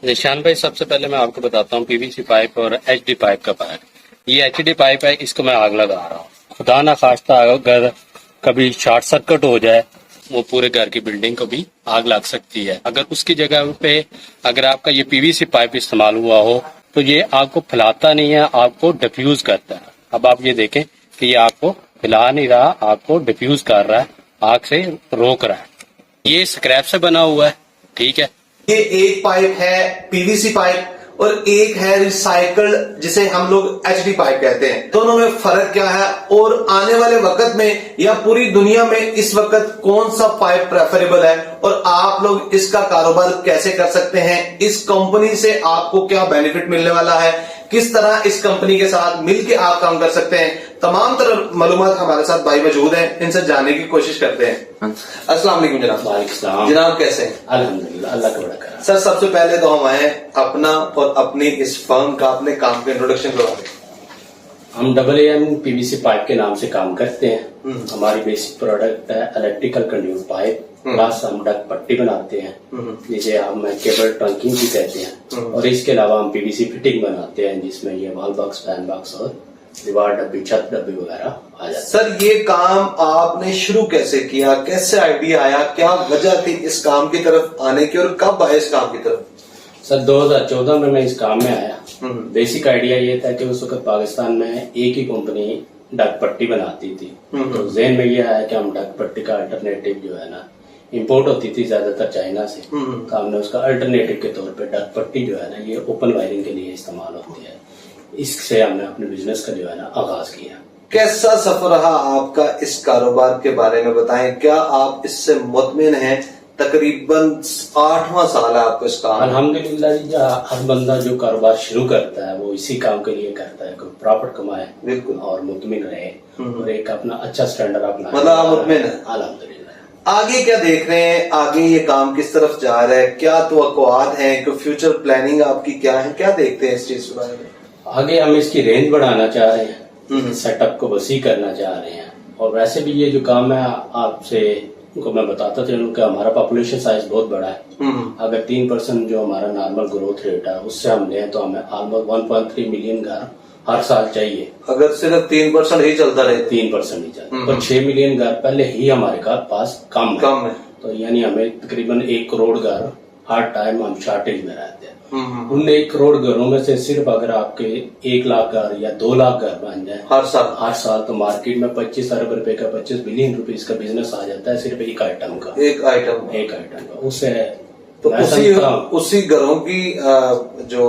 निशान भाई, सबसे पहले मैं आपको बताता हूँ पीवीसी पाइप और एचडी पाइप का फर्क। ये एचडी पाइप है, इसको मैं आग लगा रहा हूँ। खुदा ना खास्ता अगर कभी शॉर्ट सर्किट हो जाए, वो पूरे घर की बिल्डिंग को भी आग लग सकती है। अगर उसकी जगह पे अगर आपका ये पीवीसी पाइप इस्तेमाल हुआ हो तो ये आग को फैलाता नहीं है, आग को डिफ्यूज करता है। अब आप ये देखें कि ये आग को फैला नहीं रहा, आग को डिफ्यूज कर रहा है, आग से रोक रहा है। ये स्क्रैप से बना हुआ है, ठीक है। ये एक पाइप है पीवीसी पाइप और एक है रिसाइकल्ड जिसे हम लोग एचडी पाइप कहते हैं। दोनों में फर्क क्या है और आने वाले वक्त में या पूरी दुनिया में इस वक्त कौन सा पाइप प्रेफरेबल है और आप लोग इसका कारोबार कैसे कर सकते हैं, इस कंपनी से आपको क्या बेनिफिट मिलने वाला है, किस तरह इस कंपनी के साथ मिलकर आप काम कर सकते हैं, तमाम तरह मालूमात हमारे साथ भाई मौजूद हैं, इनसे जानने की कोशिश करते हैं। अस्सलाम वालेकुम जनाब। वालेकुम जनाब कैसे हैं? अल्हम्दुलिल्लाह, अल्लाह का बड़ा करम। सर सबसे पहले तो हम आए अपना और अपनी इस फर्म का अपने काम के इंट्रोडक्शन करवा दें। हम AAM पीवीसी पाइप के नाम से काम करते हैं। हमारी बेसिक प्रोडक्ट है इलेक्ट्रिकल कंड्यूस पाइप, प्लस हम डक पट्टी बनाते हैं जिसे हम केबल ट्रंकिंग भी कहते हैं, और इसके अलावा हम पीवीसी फिटिंग बनाते हैं जिसमें ये वॉल बॉक्स, फैन बॉक्स और दीवार डब्बी, छत डब्बी वगैरह आ जाते हैं। सर ये काम आपने शुरू कैसे किया, कैसे आइडिया आया, क्या वजह थी इस काम की तरफ आने की और कब आए इस काम की तरफ? सर 2014 में मैं इस काम में आया। बेसिक आइडिया ये था कि उस वक्त पाकिस्तान में एक ही कंपनी डक पट्टी बनाती थी, तो ज़हन में ये आया कि हम डक पट्टी का अल्टरनेटिव जो है ना, इंपोर्ट होती थी ज्यादातर चाइना से, तो हमने उसका अल्टरनेटिव के तौर पे डक पट्टी जो है ना, ये ओपन वायरिंग के लिए इस्तेमाल होती है। इससे हमने अपने बिजनेस का जो है ना आगाज किया। कैसा सफर रहा आपका इस कारोबार के बारे में बताएं, क्या आप इससे मुतमिन हैं? तकरीबन 8वां साल है आपको इस काम। अल्हम्दुलिल्लाह जी, हर बंदा जो कारोबार शुरू करता है वो इसी काम के लिए करता है, कोई प्रॉफिट कमाए बिल्कुल और मुतमिन रहे और एक अपना अच्छा स्टैंडर्ड अपना, मतलब आप मुतमिन है? अल्हम्दुलिल्लाह। आगे क्या देख रहे हैं, आगे ये काम किस तरफ जा रहा है, क्या तवक्कुआत हैं, कोई फ्यूचर प्लानिंग आपकी क्या है, क्या देखते हैं इस चीज के बारे में? आगे हम इसकी रेंज बढ़ाना चाह रहे हैं, सेटअप को वसी करना चाह रहे हैं, और वैसे भी ये जो काम है आपसे को मैं बताता चलूं कि हमारा पॉपुलेशन साइज बहुत बड़ा है। अगर 3% जो हमारा नॉर्मल ग्रोथ रेट है उससे हम लें तो हमें ऑलमोस्ट 1.3 मिलियन घर हर साल चाहिए। अगर सिर्फ 3% ही चलता रहे, 3% ही चलता, तो 6 मिलियन घर पहले ही हमारे पास कम है, तो यानी हमें तकरीबन 1 करोड़ घर हर टाइम हम शॉर्टेज में रहते हैं। उन 1 करोड़ घरों में से सिर्फ अगर आपके 1 लाख घर या 2 लाख घर बन जाए हर साल तो मार्केट में 25 अरब रुपए का, 25 बिलियन रुपीस का बिजनेस आ जाता है सिर्फ एक आइटम का। एक आइटम का उससे तो उसी घरों की जो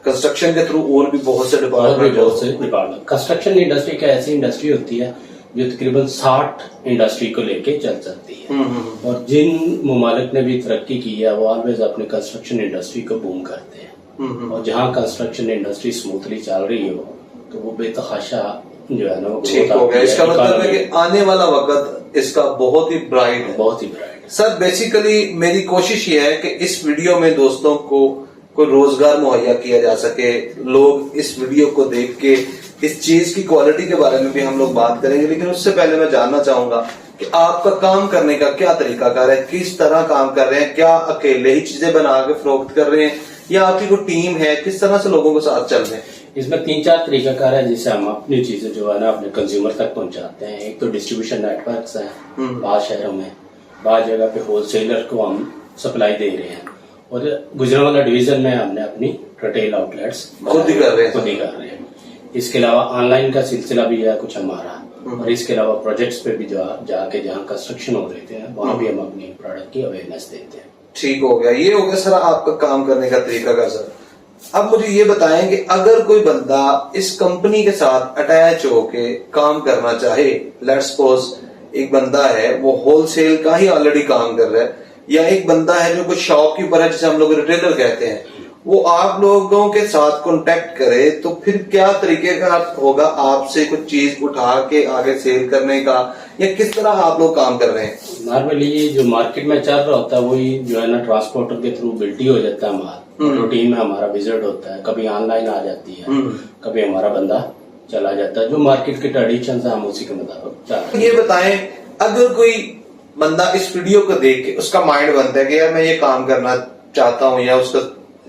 कंस्ट्रक्शन के थ्रू और भी बहुत से डिपार्टमेंट। कंस्ट्रक्शन इंडस्ट्री का ऐसी इंडस्ट्री होती है जो तकरीबन 60 इंडस्ट्री को लेके चल सकती है, और जिन ममालिक ने भी तरक्की की है वो ऑलवेज अपने कंस्ट्रक्शन इंडस्ट्री को बूम करते हैं, और जहाँ कंस्ट्रक्शन इंडस्ट्री स्मूथली चल रही हो तो वो बेतहाशा जो है ना वो ठीक हो गया। इसका मतलब है कि आने वाला वक्त इसका बहुत ही ब्राइट है, बहुत ही ब्राइट। सर बेसिकली मेरी कोशिश ये है कि इस वीडियो में दोस्तों को कोई रोजगार मुहैया किया जा सके, लोग इस वीडियो को देख के इस चीज की क्वालिटी के बारे में भी हम लोग बात करेंगे, लेकिन उससे पहले मैं जानना चाहूंगा कि आपका काम करने का क्या तरीकाकार है, किस तरह काम कर रहे हैं, क्या अकेले ही चीजें बना के फरोख्त कर रहे हैं या आपकी कोई टीम है, किस तरह से लोगों के साथ चल रहे हैं? इसमें 3-4 तरीकाकार है जिससे हम अपनी चीजें जो है ना अपने कंज्यूमर तक पहुंचाते हैं। एक तो डिस्ट्रीब्यूशन नेटवर्क है, बाद शहरों में बाद जगह पे होलसेलर को हम सप्लाई दे रहे हैं, और गुजरांवाला डिवीजन में हमने अपनी रिटेल आउटलेट्स खुद ही कर रहे हैं। इसके अलावा ऑनलाइन का सिलसिला भी है कुछ हमारा, और इसके अलावा प्रोजेक्ट्स पे भी जाके जहाँ कंस्ट्रक्शन हो रहे थे वहाँ भी हम अपनी प्रोडक्ट की अवेयरनेस देते हैं। ठीक हो गया, ये हो गया सर आपका काम करने का तरीका का। सर अब मुझे ये बताएं कि अगर कोई बंदा इस कंपनी के साथ अटैच होके काम करना चाहे, लेट्स सपोज एक बंदा है वो होलसेल का ही ऑलरेडी काम कर रहा है, या एक बंदा है जो कोई शॉपकीपर है जिसे हम लोग रिटेलर कहते हैं, वो आप लोगों के साथ कांटेक्ट करे तो फिर क्या तरीके का होगा आपसे कुछ चीज उठा के आगे सेल करने का, या किस तरह आप लोग काम कर रहे हैं? नॉर्मली ये जो मार्केट में चल रहा होता है वही जो है ना ट्रांसपोर्टर के थ्रू बिल्टी हो जाता है माल, रूटीन में हमारा विजिट होता है, कभी ऑनलाइन आ जाती है, कभी हमारा बंदा चला जाता है, जो मार्केट की ट्रेडिशन है हम उसी के मुताबिक। ये बताएं अगर कोई बंदा इस वीडियो को देख के उसका माइंड बनता है कि यार मैं ये काम करना चाहता हूं या उसका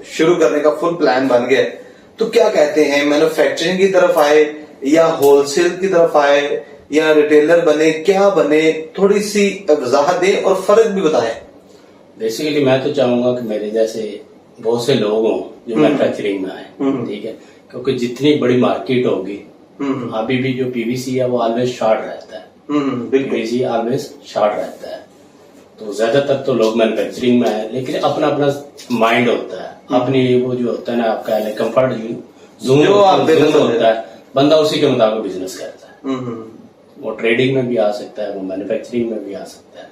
शुरू करने का फुल प्लान बन गया है, तो क्या कहते हैं, मैन्युफैक्चरिंग की तरफ आए या होलसेल की तरफ आए या रिटेलर बने, क्या बने, थोड़ी सी वजाहत दें और फर्क भी बताएं। बेसिकली मैं तो चाहूंगा कि मेरे जैसे बहुत से लोग हों जो मैन्युफैक्चरिंग में आए, ठीक है, क्योंकि जितनी बड़ी मार्केट होगी अभी भी जो पीवीसी है वो ऑलवेज शॉर्ट रहता है, पीवीसी ऑलवेज शॉर्ट रहता है। तो ज्यादातर तो लोग मैन्युफैक्चरिंग में आए, लेकिन अपना अपना माइंड होता है, अपनी वो जो होता है ना आपका कंफर्ट जोन होता है, बंदा उसी के मुताबिक बिजनेस करता है। वो ट्रेडिंग में भी आ सकता है, वो मैन्युफैक्चरिंग में भी आ सकता है,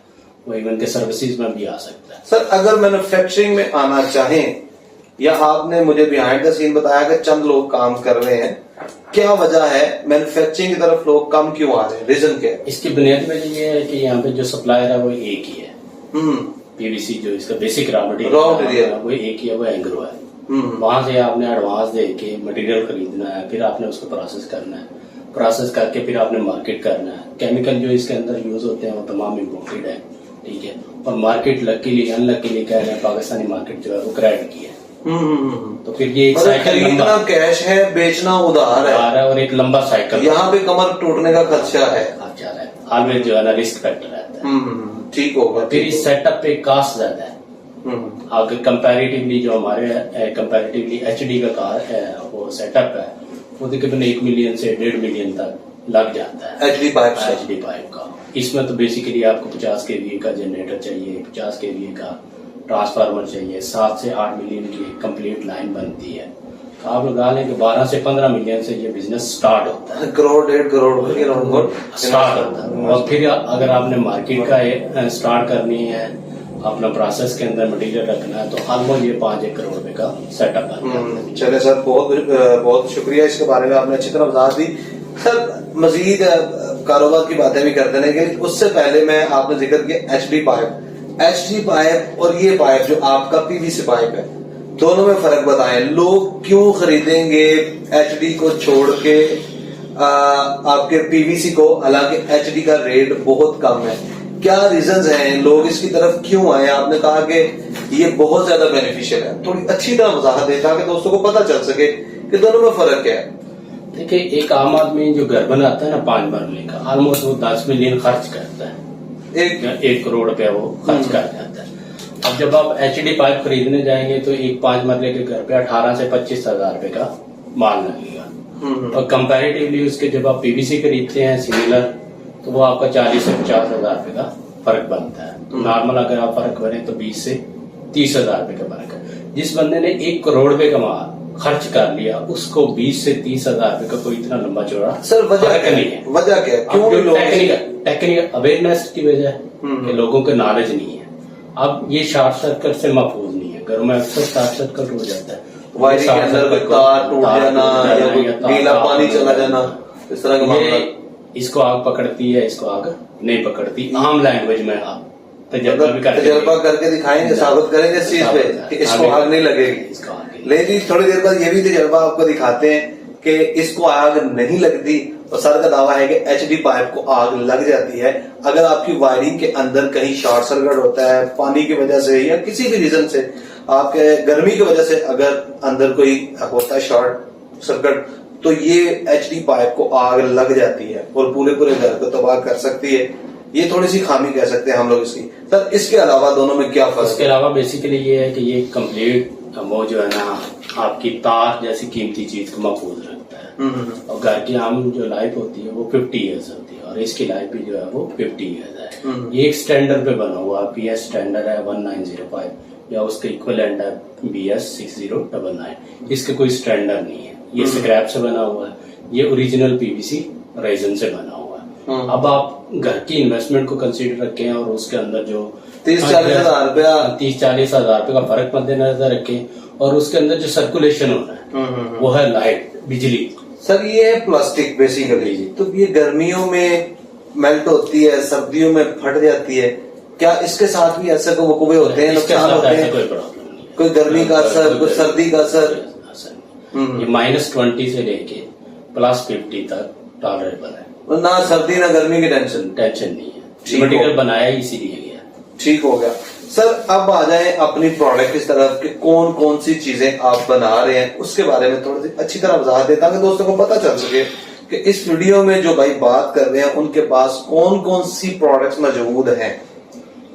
वो इवन के सर्विसेज में भी आ सकता है। सर अगर मैन्युफैक्चरिंग में आना चाहें, या आपने मुझे बिहाइंड द सीन बताया कि चंद लोग काम कर रहे हैं, क्या वजह है मैन्युफैक्चरिंग की तरफ लोग कम क्यों आ रहे हैं, रीजन क्या है? इसकी बुनियादी वजह ये है कि यहाँ पे जो सप्लायर है वो एक ही है, पीवीसी जो इसका बेसिक रॉ मटेरियल वो एक ही है, वो एंग्रो है। वहां से आपने एडवांस दे के मटेरियल खरीदना है, फिर आपने उसको प्रोसेस करना है, प्रोसेस करके फिर आपने मार्केट करना है। केमिकल जो इसके अंदर यूज होते हैं वो तमाम इम्पोर्टेड है, ठीक है, और मार्केट लकीली अनलकीली कह रहे हैं पाकिस्तानी मार्केट जो है वो क्रैक की है। तो फिर ये एक साइकिल, खरीदना कैश है, बेचना उधार है और एक लंबा साइकिल, यहाँ पे कमर टूटने का खर्चा है, ऑलवेज जो है ना रिस्क फैक्टर रहता है। ठीक होगा। फिर इस सेटअप पे कास्ट ज्यादा है, अगर कंपैरेटिवली जो हमारे कंपैरेटिवली एचडी का कार है वो सेटअप है वो तकरीबन 1 मिलियन से 1.5 मिलियन तक लग जाता है एचडी पाइप का। इसमें तो बेसिकली आपको 50 kVA का जनरेटर चाहिए, 50 kVA का ट्रांसफार्मर चाहिए, 7 से 8 मिलियन की कंप्लीट लाइन बनती है। आप लगा लें कि 12 से 15 मिलियन से ये बिजनेस स्टार्ट होता है, करोड़ 1.5 करोड़ स्टार्ट होता है। और फिर अगर आपने मार्केट का स्टार्ट करनी है, अपना प्रोसेस के अंदर मटेरियल रखना है, तो ऑलमोस्ट ये 5-1 करोड़ रुपए का सेटअप है। चले सर, बहुत शुक्रिया, इसके बारे में आपने अच्छी तरह वजाहत दी। सर मजीद कारोबार की बातें भी करते हैं, लेकिन उससे पहले मैं आपने जिक्र किया एचडी पाइप और ये पाइप जो आपका पीवीसी पाइप है, दोनों में फर्क बताएं। लोग क्यों खरीदेंगे एचडी को छोड़ के आपके पीवीसी को, हालांकि एचडी का रेट बहुत कम है, क्या रीजंस हैं, लोग इसकी तरफ क्यों आए? आपने कहा कि ये बहुत ज्यादा बेनिफिशियल है, थोड़ी अच्छी तरह वजाहत दें ताकि दोस्तों को पता चल सके कि दोनों में फर्क क्या है। देखिए, एक आम आदमी जो घर बनाता है ना 5 मरले का, ऑलमोस्ट वो 10 मिलियन खर्च करता है, 1 करोड़ रुपया वो खर्च कर जाता है। अब जब आप एचडी पाइप खरीदने जाएंगे तो एक 5 मरले के घर पे 18 से 25 हजार रुपए का माल लगेगा, और कंपैरेटिवली उसके जब आप पीवीसी खरीदते हैं सिमिलर, तो वो आपका 40 से 50 हजार रुपए का फर्क बनता है। तो नॉर्मल अगर आप फर्क करें तो 20 से 30 हजार रुपए का फर्क है। जिस बंदे ने 1 करोड़ रुपए का माल खर्च कर लिया, उसको 20 से 30 हजार रुपए का कोई इतना लंबा चौड़ा सर वजह नहीं है। वजह क्या है? क्यों? टेक्निकल अवेयरनेस की वजह है कि लोगों को नॉलेज नहीं है। अब ये शॉर्ट सर्किट से महफूज नहीं है, घरों में अक्सर शॉर्ट सर्किट हो जाता है, वायरिंग के अंदर कोई तार टूट जाना या कोई गीला पानी चला जाना, इस तरह का मामला। इसको आग पकड़ती है, इसको आग नहीं पकड़ती। आम लैंग्वेज में आप तजर्बा करके दिखाएंगे, साबित करेंगे इस चीज पे कि इसको आग नहीं लगेगी। लेकिन थोड़ी देर बाद ये भी तजर्बा आपको दिखाते हैं कि इसको आग नहीं लगती, और सर का दावा है कि एचडी पाइप को आग लग जाती है अगर आपकी वायरिंग के अंदर कहीं शॉर्ट सर्किट होता है, पानी की वजह से या किसी भी रीजन से, आपके गर्मी की वजह से अगर अंदर कोई होता है शॉर्ट सर्किट, तो ये एचडी पाइप को आग लग जाती है और पूरे घर को तबाह कर सकती है। ये थोड़ी सी खामी कह सकते हैं हम लोग इसकी। सर इसके अलावा दोनों में क्या फर्क? इसके अलावा बेसिकली ये है कि ये कंप्लीट वो जो है ना आपकी तार जैसी कीमती चीज को महफूज रखता है, और घर की आम जो लाइफ होती है वो 50 ईयर्स होती है, और इसकी लाइफ भी जो है वो 50 ईयर्स है। ये एक स्टैंडर्ड पे बना हुआ पीएस स्टैंडर्ड है 1905, या उसके इक्विवेलेंट है बीएस 6099। इसके कोई स्टैंडर्ड नहीं है, ये स्क्रैप से बना हुआ है, ये ओरिजिनल पीवीसी रेजिन से बना हुआ है। अब आप घर की इन्वेस्टमेंट को कंसीडर रखें और उसके अंदर जो 30-40 हजार रुपया 30-40 हजार रुपए का फर्क मद्देनजर रखें, और उसके अंदर जो सर्कुलेशन होना है वो है लाइट, बिजली। सर ये है प्लास्टिक बेसिकली, तो ये गर्मियों में मेल्ट होती है, सर्दियों में फट जाती है, क्या इसके साथ भी ऐसे वकूवे होते हैं, नुकसान होते हैं? कोई प्रॉब्लम नहीं, कोई गर्मी का असर, कोई सर्दी का असर? ये -20 से लेके +50 तक टॉलरेबल है, ना सर्दी ना गर्मी की टेंशन नहीं है। मटेरियल बनाया इसीलिए गया। ठीक हो गया। सर अब आ जाएं अपनी प्रोडक्ट की तरफ कि कौन कौन सी चीजें आप बना रहे हैं, उसके बारे में थोड़ी सी अच्छी तरह वजाहत दें ताकि दोस्तों को पता चल सके कि इस वीडियो में जो भाई बात कर रहे हैं उनके पास कौन कौन सी प्रोडक्ट्स मौजूद हैं।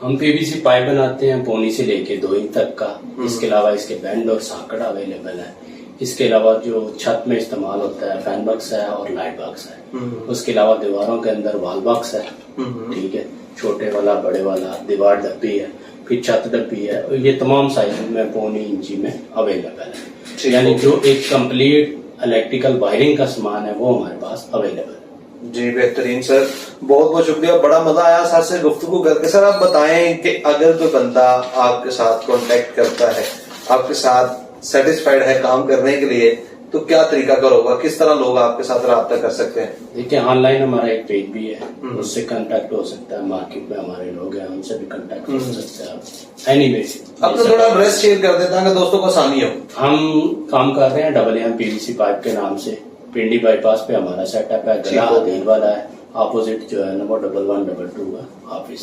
हम पीवीसी पाइप बनाते हैं पौनी से लेके 2 इंच तक का। इसके अलावा इसके बैंड और साकड़ अवेलेबल है। इसके अलावा जो छत में इस्तेमाल होता है फैन बॉक्स है और लाइट बॉक्स है। उसके अलावा दीवारों के अंदर वॉल बॉक्स है, ठीक है, छोटे वाला बड़े वाला, दीवार डब्बी है, फिर छत डब्बी है, और ये तमाम साइज में पौनी इंची में अवेलेबल है। यानी जो एक कंप्लीट इलेक्ट्रिकल वायरिंग का सामान है वो हमारे पास अवेलेबल है। जी बेहतरीन सर, बहुत बहुत शुक्रिया, बड़ा मजा आया सर से गुफ्तगू करके। सर आप बताएं कि अगर कोई बंदा आपके साथ कांटेक्ट करता है, आपके साथ सेटिस्फाइड है काम करने के लिए, तो क्या तरीका कर होगा, किस तरह लोग आपके साथ राब्ता कर सकते हैं? देखिए ऑनलाइन हमारा एक पेज भी है, उससे कांटेक्ट हो सकता है। मार्केट में हमारे लोग हैं, उनसे भी कांटेक्ट हो सकता है। एनीवे अपना थोड़ा एड्रेस शेयर कर देता है दोस्तों को आसानी हो। हम काम कर रहे हैं AAM पीवीसी पाइप के नाम से। पिंडी बाईपास पे हमारा सेटअप है, गला हदीर वाला है, अपोजिट जो है नंबर 1122 है ऑफिस।